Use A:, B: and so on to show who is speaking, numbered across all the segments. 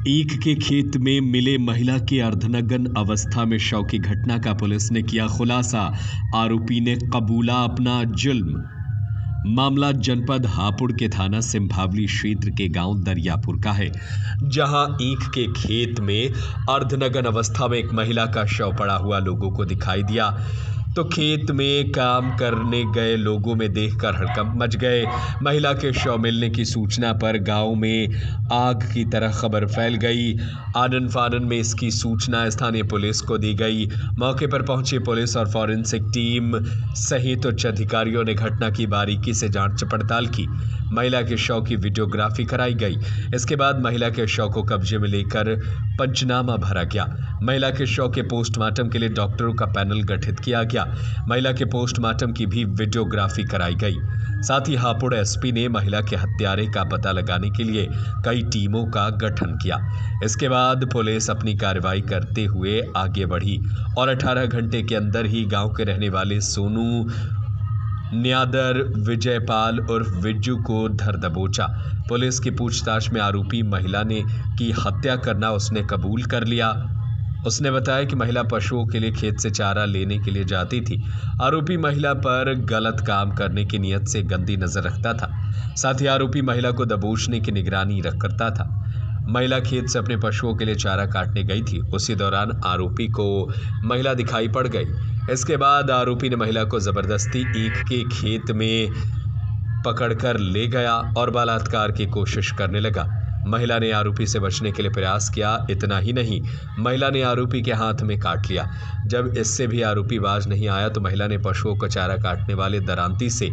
A: ईख के खेत में मिले महिला की अर्धनग्न अवस्था में शव की घटना का पुलिस ने किया खुलासा। आरोपी ने कबूला अपना जुल्म। मामला जनपद हापुड़ के थाना सिंभावली क्षेत्र के गांव दरियापुर का है, जहां ईख के खेत में अर्धनग्न अवस्था में एक महिला का शव पड़ा हुआ लोगों को दिखाई दिया तो खेत में काम करने गए लोगों में देखकर हड़कंप मच गए। महिला के शव मिलने की सूचना पर गांव में आग की तरह खबर फैल गई। आनन फानन में इसकी सूचना स्थानीय पुलिस को दी गई। मौके पर पहुंची पुलिस और फॉरेंसिक टीम सहित उच्च अधिकारियों ने घटना की बारीकी से जांच पड़ताल की। महिला के शव की वीडियोग्राफी कराई गई। इसके बाद महिला के शव को कब्जे में लेकर पंचनामा भरा गया। महिला के शव के पोस्टमार्टम के लिए डॉक्टरों का पैनल गठित किया गया। महिला के पोस्टमार्टम की भी वीडियोग्राफी कराई गई। साथ ही हापुड़ एसपी ने महिला के हत्यारे का पता लगाने के लिए कई टीमों का गठन किया। इसके बाद पुलिस अपनी कार्रवाई करते हुए आगे बढ़ी और 18 घंटे के अंदर ही गांव के रहने वाले सोनू न्यादर विजयपाल उर्फ विज्जू को धर दबोचा। पुलिस की पूछताछ में आरोपी महिला ने की हत्या करना उसने कबूल कर लिया। उसने बताया कि महिला पशुओं के लिए खेत से चारा लेने के लिए जाती थी। आरोपी महिला पर गलत काम करने की नीयत से गंदी नजर रखता था। साथ ही आरोपी महिला को दबोचने की निगरानी करता था। महिला खेत से अपने पशुओं के लिए चारा काटने गई थी। उसी दौरान आरोपी को महिला दिखाई पड़ गई। इसके बाद आरोपी ने महिला को जबरदस्ती ईख के खेत में पकड़कर ले गया और बलात्कार की कोशिश करने लगा। महिला ने आरोपी से बचने के लिए प्रयास किया। इतना ही नहीं, महिला ने आरोपी के हाथ में काट लिया। जब इससे भी आरोपी बाज नहीं आया तो महिला ने पशुओं को चारा काटने वाले दरांती से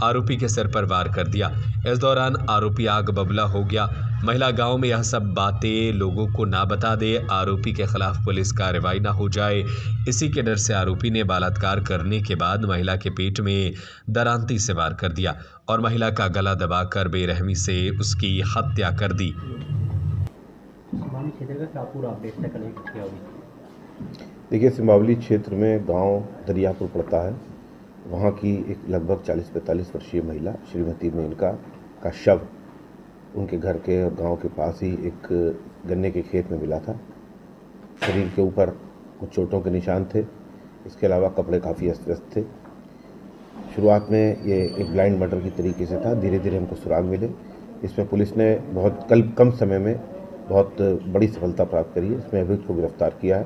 A: आरोपी के सिर पर वार कर दिया। इस दौरान आरोपी आग बबूला हो गया। महिला गांव में यह सब बातें लोगों को ना बता दे, आरोपी के खिलाफ पुलिस कार्रवाई ना हो जाए, इसी के डर से आरोपी ने बलात्कार करने के बाद महिला के पेट में दरांती से वार कर दिया और महिला का गला दबाकर बेरहमी से उसकी हत्या कर दी।
B: देखिए, सिंभावली क्षेत्र में गांव दरियापुर पड़ता है। वहाँ की एक लगभग 40-45 वर्षीय महिला श्रीमती मेनका का शव उनके घर के गांव के पास ही एक गन्ने के खेत में मिला था। शरीर के ऊपर कुछ चोटों के निशान थे। इसके अलावा कपड़े काफ़ी अस्त व्यस्त थे। शुरुआत में ये एक ब्लाइंड मर्डर की तरीके से था। धीरे धीरे हमको सुराग मिले। इसमें पुलिस ने बहुत कम समय में बहुत बड़ी सफलता प्राप्त करी है। इसमें अभियुक्त को गिरफ्तार किया है।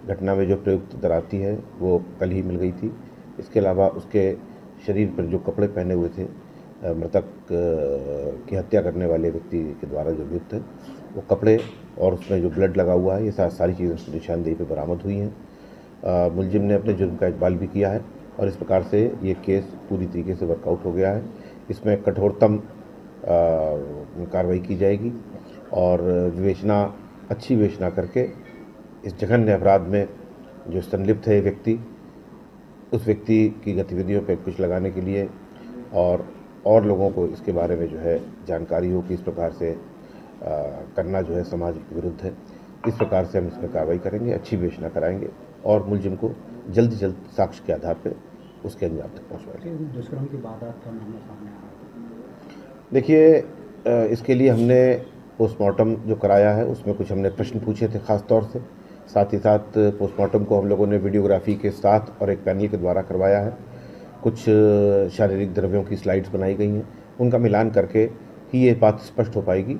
B: घटना में जो प्रयुक्त दराती है वो कल ही मिल गई थी। इसके अलावा उसके शरीर पर जो कपड़े पहने हुए थे मृतक की हत्या करने वाले व्यक्ति के द्वारा जो अभियुक्त है, वो कपड़े और उसमें जो ब्लड लगा हुआ है, ये सारी चीज़ें उसकी निशानदेही पर बरामद हुई हैं। मुलजिम ने अपने जुर्म का इकबाल भी किया है और इस प्रकार से ये केस पूरी तरीके से वर्कआउट हो गया है। इसमें कठोरतम कार्रवाई की जाएगी और अच्छी विवेचना करके इस जघन्य अपराध में जो संलिप्त है व्यक्ति, उस व्यक्ति की गतिविधियों पर अंकुश लगाने के लिए और लोगों को इसके बारे में जो है जानकारी हो कि इस प्रकार से करना जो है समाज के विरुद्ध है। इस प्रकार से हम इसमें कार्रवाई करेंगे, अच्छी विवेचना कराएंगे और मुलजिम को जल्द से जल्द साक्ष्य के आधार पर उसके अंजाम तक पहुँचवाएंगे।
C: दुष्कर्म की वारदात का मामला सामने आ रहा है।
B: देखिए, इसके लिए हमने पोस्टमार्टम जो कराया है उसमें कुछ हमने प्रश्न पूछे थे ख़ास तौर से। साथ ही साथ पोस्टमार्टम को हम लोगों ने वीडियोग्राफी के साथ और एक पैनल के द्वारा करवाया है। कुछ शारीरिक द्रव्यों की स्लाइड्स बनाई गई हैं। उनका मिलान करके ही ये बात स्पष्ट हो पाएगी।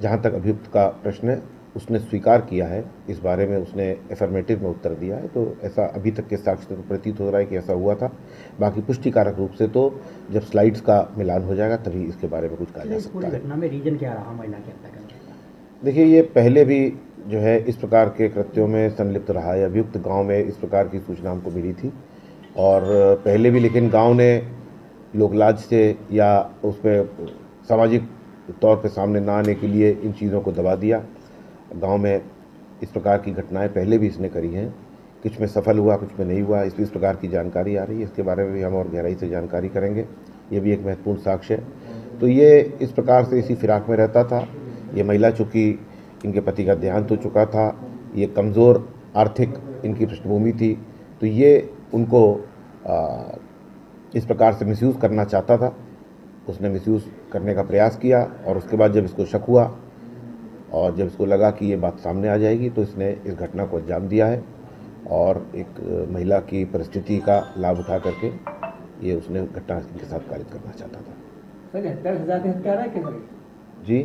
B: जहाँ तक अभियुक्त का प्रश्न है, उसने स्वीकार किया है, इस बारे में उसने एफर्मेटिव में उत्तर दिया है। तो ऐसा अभी तक के साक्ष्य से तो प्रतीत हो रहा है कि ऐसा हुआ था। बाकी पुष्टिकारक रूप से तो जब स्लाइड्स का मिलान हो जाएगा तभी इसके बारे में कुछ कहा जा सकता है।
C: घटना में रीजन क्या रहा महिला की हत्या करने का?
B: देखिए, ये पहले भी जो है इस प्रकार के कृत्यों में संलिप्त रहा है। अभियुक्त गांव में इस प्रकार की सूचना हमको मिली थी और पहले भी, लेकिन गांव ने लोकलाज से या उसमें सामाजिक तौर पे सामने ना आने के लिए इन चीज़ों को दबा दिया। गांव में इस प्रकार की घटनाएं पहले भी इसने करी हैं। कुछ में सफल हुआ, कुछ में नहीं हुआ। इस प्रकार की जानकारी आ रही है। इसके बारे में भी हम और गहराई से जानकारी करेंगे। ये भी एक महत्वपूर्ण साक्ष्य है। तो ये इस प्रकार से इसी फिराक में रहता था। ये महिला चूँकि इनके पति का देहांत हो चुका था, ये कमज़ोर आर्थिक इनकी पृष्ठभूमि थी, तो ये उनको इस प्रकार से मिसयूज़ करना चाहता था। उसने मिसयूज़ करने का प्रयास किया और उसके बाद जब इसको शक हुआ और जब इसको लगा कि ये बात सामने आ जाएगी तो इसने इस घटना को अंजाम दिया है और एक महिला की परिस्थिति का लाभ उठा करके ये उसने घटना इनके साथ कारित करना चाहता था।
C: सर हत्या की हत्या रहा है कि
B: जी